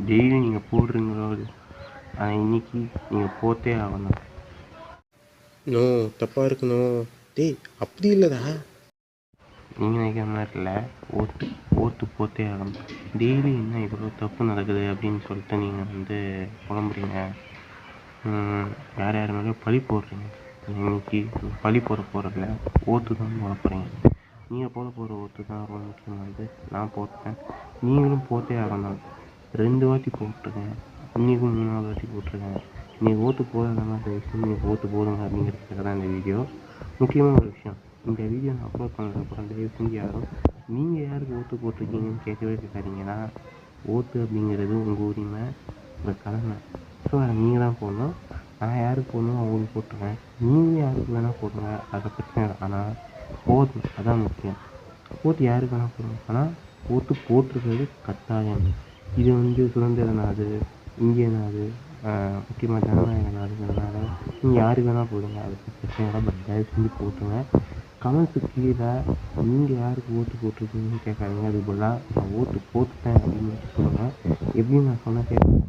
Daily நீங்கள் போடுறீங்களோ ஆனால் இன்றைக்கி நீங்கள் போத்தே ஆகணும். நோ தப்பாக இருக்கணும். டேய் அப்படி இல்லைடா. நீங்கள் நினைக்கிற மாதிரி இல்லை, ஓட்டு போத்தே ஆகணும். டெய்லி என்ன இவ்வளோ தப்பு நடக்குது அப்படின்னு சொல்லிட்டு நீங்கள் புலம்புறீங்க. யார் யார் மேலேயும் பழி போடுறீங்க. இன்றைக்கி பழி போகிறதில்ல, ஓட்டு தான் போட போகிறீங்க. நீங்கள் போகிற ஓட்டு தான் ரொம்ப முக்கியமானது. நான் போட்டேன், நீங்களும் போட்டே ஆகணும். 2 வாட்டி போட்டிருக்கேன், இன்றைக்கும் 3வது வாட்டி போட்டிருக்கேன். நீங்கள் ஓட்டு போடாத மாதிரி நீங்கள் ஓட்டு போடுங்க அப்படிங்கிறதுக்காக தான் இந்த வீடியோ. முக்கியமான ஒரு விஷயம், இந்த வீடியோ நான் அப்லோட் பண்ணதுக்கப்புறம் தயவு செஞ்சு யாரும் நீங்கள் யாருக்கு ஓட்டு போட்டிருக்கீங்கன்னு கேட்காதீங்கன்னா, ஓட்டு அப்படிங்கிறது உங்கள் உரிமை, உங்கள் கடமை. ஸோ அதை நீங்கள் தான் போடணும். நான் யாருக்கு போடணும் அவங்களுக்கு போட்டுருவேன், நீங்கள் யாருக்கு வேணால் போடுங்க, அதை பிரச்சனை இல்லை. ஆனால் ஓட்டு அதான் முக்கியம். ஓட்டு யாருக்கு வேணால் போடுங்க, ஆனால் ஓட்டு போட்டிருக்கிறது கட்டாயம். இது சுதந்திர நாடு, இந்திய நாடு, முக்கியமாக ஜனநாயக நாடுங்கிறதுனால நீங்கள் யாருக்கு வேணால் போடுங்க, அது பிரச்சனை இல்லை. பட் தயவு செஞ்சு போட்டுருங்க. கமெண்ட்ஸுக்கு கீழே நீங்கள் யாருக்கு ஓட்டு போட்டிருக்கீங்கன்னு கேட்காதீங்க. அது போல் நான் ஓட்டு போட்டுட்டேன் அப்படின்னு சொல்லுங்கள். எப்படின்னு நான் சொன்ன கேட்குறேன்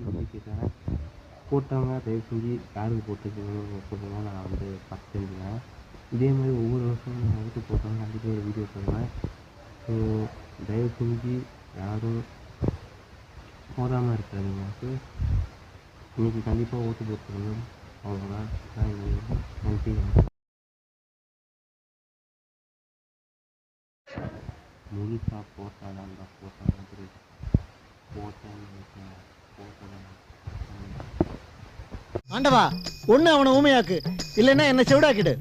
நம்பிக்கை தரேன். போட்டவங்க தயவு செஞ்சு யாருக்கு போட்டிருக்கீங்கன்னு சொல்லுங்கள், நான் பார்த்து தெரிஞ்சுக்கிறேன். இதே மாதிரி ஒவ்வொரு வருஷமும் நான் ஓட்டு போட்டவங்க கண்டிப்பாக ஒரு வீடியோ போடுவேன். ஸோ தயவு செஞ்சு யாரும் போடாமல் இருக்கிறீங்க. ஸோ இன்றைக்கி கண்டிப்பாக ஓட்டு போட்டுக்கணும். அவ்வளோதான். நன்றி. முழுசாக போட்டாதான் ஆண்டவா, ஒண்ணு அவனை ஊமையாக்கு, இல்லைன்னா என்ன செவிடாக்கிடு.